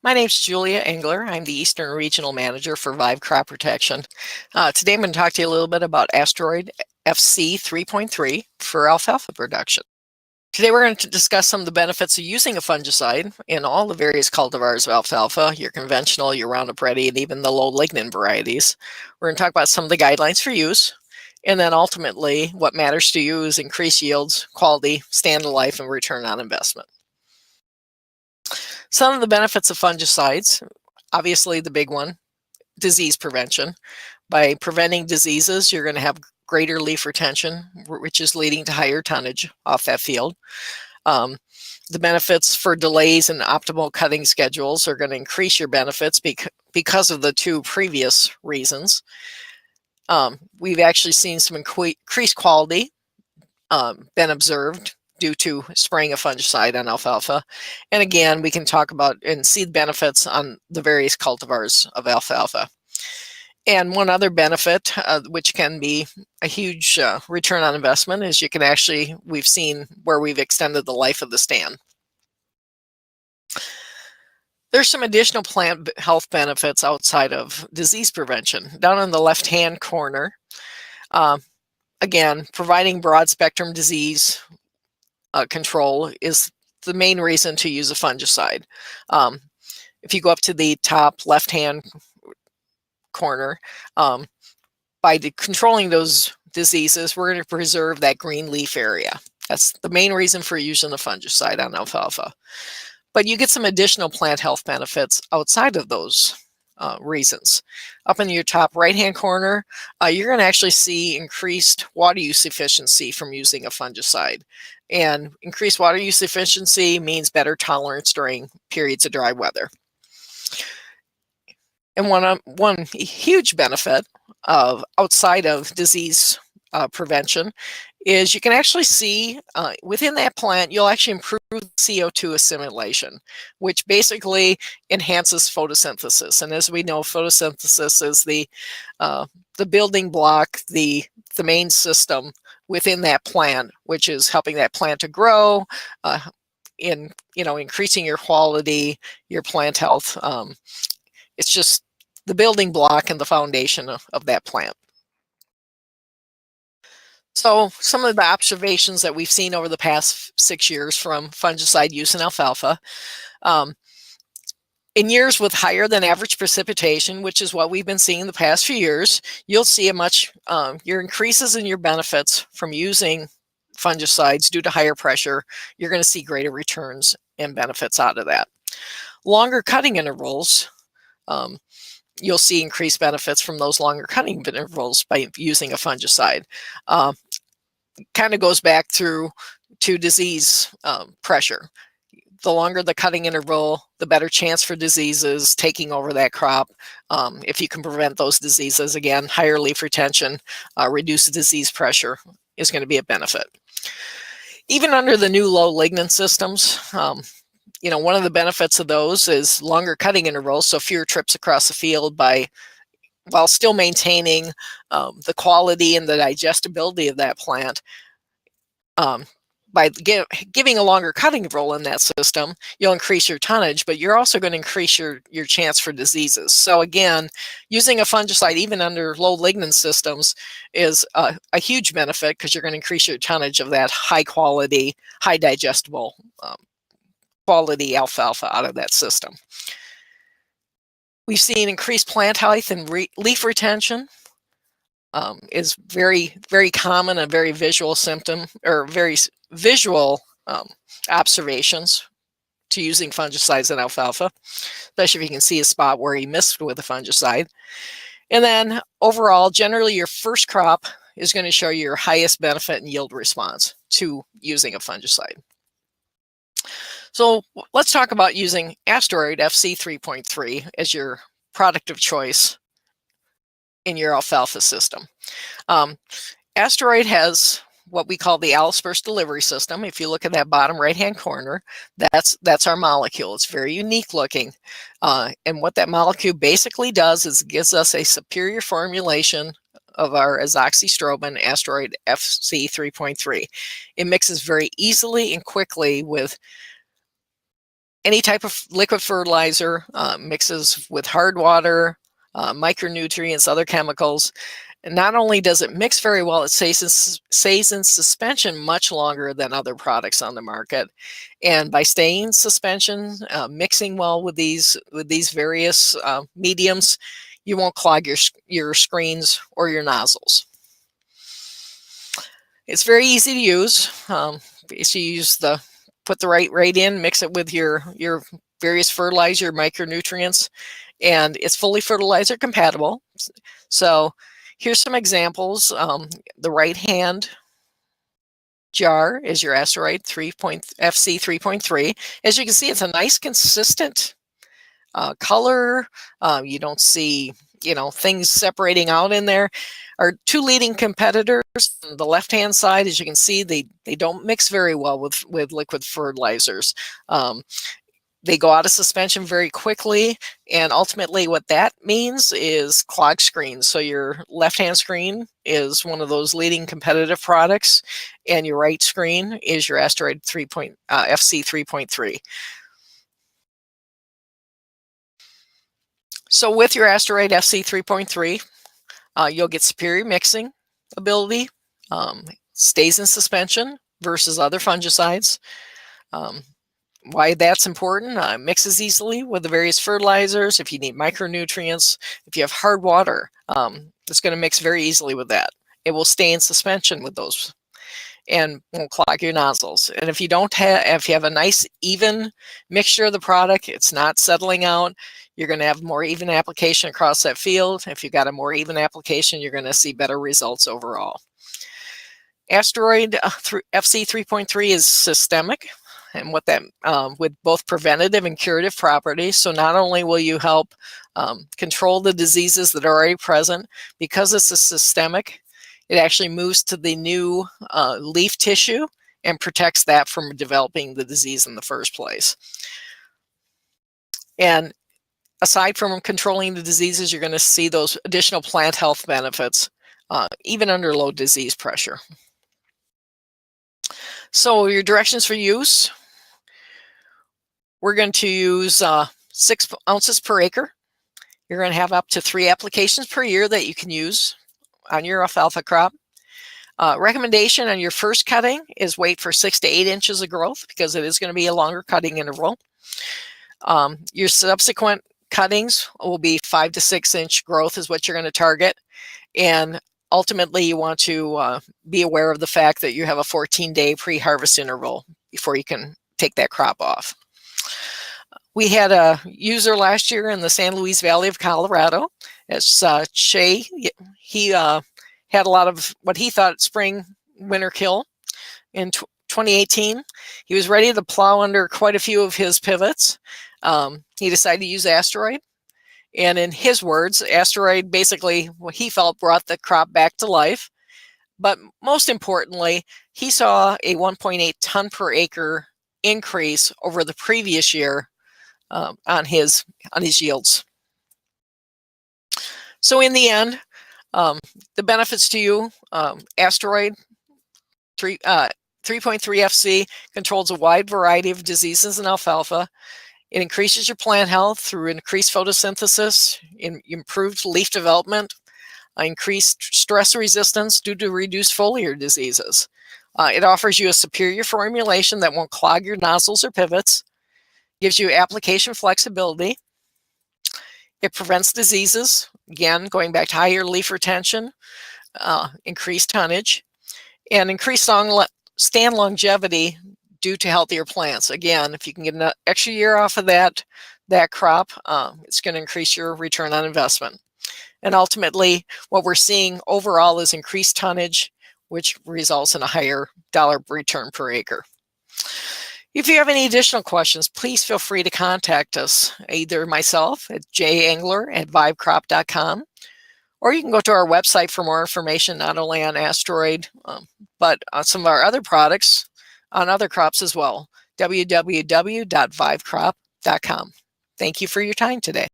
My name's Julia Engler. I'm the Eastern Regional Manager for Vive Crop Protection. Today I'm going to talk to you a little bit about AZteroid FC 3.3 for alfalfa production. Today we're going to discuss some of the benefits of using a fungicide in all the various cultivars of alfalfa, your conventional, your Roundup Ready, and even the low lignin varieties. We're going to talk about some of the guidelines for use, and then ultimately what matters to you is increased yields, quality, stand of life, and return on investment. Some of the benefits of fungicides, obviously the big one, disease prevention. By preventing diseases, you're going to have greater leaf retention, which is leading to higher tonnage off that field. The benefits for delays and optimal cutting schedules are going to increase your benefits because of the two previous reasons. We've actually seen some increased quality been observed due to spraying a fungicide on alfalfa. And again, we can talk about and see the benefits on the various cultivars of alfalfa. And one other benefit, which can be a huge return on investment, is you can actually, we've seen where we've extended the life of the stand. There's some additional plant health benefits outside of disease prevention. Down in the left-hand corner, again, providing broad spectrum disease control is the main reason to use a fungicide. If you go up to the top left-hand corner, by controlling those diseases, we're going to preserve that green leaf area. That's the main reason for using the fungicide on alfalfa. But you get some additional plant health benefits outside of those reasons. Up in your top right-hand corner, you're going to actually see increased water use efficiency from using a fungicide. And increased water use efficiency means better tolerance during periods of dry weather. And one huge benefit of outside of disease prevention is you can actually see within that plant, you'll actually improve CO2 assimilation, which basically enhances photosynthesis. And as we know, photosynthesis is the building block, the main system within that plant, which is helping that plant to grow, increasing your quality, your plant health. It's just the building block and the foundation of that plant. So some of the observations that we've seen over the past 6 years from fungicide use in alfalfa, in years with higher than average precipitation, which is what we've been seeing the past few years, you'll see your increases in your benefits from using fungicides due to higher pressure. You're going to see greater returns and benefits out of that. Longer cutting intervals, you'll see increased benefits from those longer cutting intervals by using a fungicide. Kind of goes back to disease pressure. The longer the cutting interval, the better chance for diseases taking over that crop. If you can prevent those diseases, again, higher leaf retention, reduced disease pressure is going to be a benefit. Even under the new low lignin systems, one of the benefits of those is longer cutting intervals, so fewer trips across the field while still maintaining the quality and the digestibility of that plant. By giving a longer cutting interval in that system, you'll increase your tonnage, but you're also going to increase your chance for diseases. So again, using a fungicide even under low lignin systems is a huge benefit because you're going to increase your tonnage of that high quality, high digestible quality alfalfa out of that system. We've seen increased plant height and leaf retention is very, very common, a very visual symptom or very visual observations to using fungicides in alfalfa, especially if you can see a spot where you missed with a fungicide. And then overall, generally your first crop is going to show your highest benefit and yield response to using a fungicide. So let's talk about using AZteroid FC 3.3 as your product of choice in your alfalfa system. AZteroid has what we call the Allosperse delivery system. If you look at that bottom right-hand corner, that's our molecule. It's very unique looking. And what that molecule basically does is it gives us a superior formulation of our azoxystrobin AZteroid FC 3.3. It mixes very easily and quickly with Any type of liquid fertilizer mixes with hard water, micronutrients, other chemicals. And not only does it mix very well, it stays in suspension much longer than other products on the market. And by staying in suspension, mixing well with these various mediums, you won't clog your screens or your nozzles. It's very easy to use. Basically, put the right rate in, mix it with your various fertilizer, micronutrients, and it's fully fertilizer compatible. So here's some examples. The right hand jar is your AZteroid FC 3.3. As you can see, it's a nice consistent color. You don't see things separating out in there. Our two leading competitors on the left-hand side, as you can see, they don't mix very well with liquid fertilizers. They go out of suspension very quickly, and ultimately what that means is clog screens. So your left-hand screen is one of those leading competitive products, and your right screen is your AZteroid FC 3.3. So with your AZteroid FC 3.3, you'll get superior mixing ability, stays in suspension versus other fungicides. Why that's important, mixes easily with the various fertilizers. If you need micronutrients, if you have hard water, it's going to mix very easily with that. It will stay in suspension with those and won't clog your nozzles. And if you have a nice even mixture of the product, it's not settling out, you're going to have more even application across that field. If you've got a more even application, you're going to see better results overall. AZteroid FC 3.3 is systemic, and what that with both preventative and curative properties. So not only will you help control the diseases that are already present, because it's a systemic, it actually moves to the new leaf tissue and protects that from developing the disease in the first place. And aside from controlling the diseases, you're going to see those additional plant health benefits, even under low disease pressure. So your directions for use, we're going to use 6 ounces per acre. You're going to have up to 3 applications per year that you can use on your alfalfa crop. Recommendation on your first cutting is wait for 6 to 8 inches of growth, because it is going to be a longer cutting interval. Your subsequent cuttings will be 5 to 6 inch growth is what you're going to target. And ultimately, you want to be aware of the fact that you have a 14-day pre-harvest interval before you can take that crop off. We had a user last year in the San Luis Valley of Colorado. It's Shay. He had a lot of what he thought spring winter kill in 2018. He was ready to plow under quite a few of his pivots. He decided to use AZteroid. And in his words, AZteroid basically, what he felt, brought the crop back to life. But most importantly, he saw a 1.8 ton per acre increase over the previous year on his yields. So in the end, the benefits to you, AZteroid 3.3 FC controls a wide variety of diseases in alfalfa. It increases your plant health through increased photosynthesis, improved leaf development, increased stress resistance due to reduced foliar diseases. It offers you a superior formulation that won't clog your nozzles or pivots, gives you application flexibility. It prevents diseases, again, going back to higher leaf retention, increased tonnage, and increased stand longevity due to healthier plants. Again, if you can get an extra year off of that crop, it's going to increase your return on investment. And ultimately, what we're seeing overall is increased tonnage, which results in a higher dollar return per acre. If you have any additional questions, please feel free to contact us, either myself at jengler@vivecrop.com, or you can go to our website for more information, not only on AZteroid, but on some of our other products on other crops as well, www.vivecrop.com. Thank you for your time today.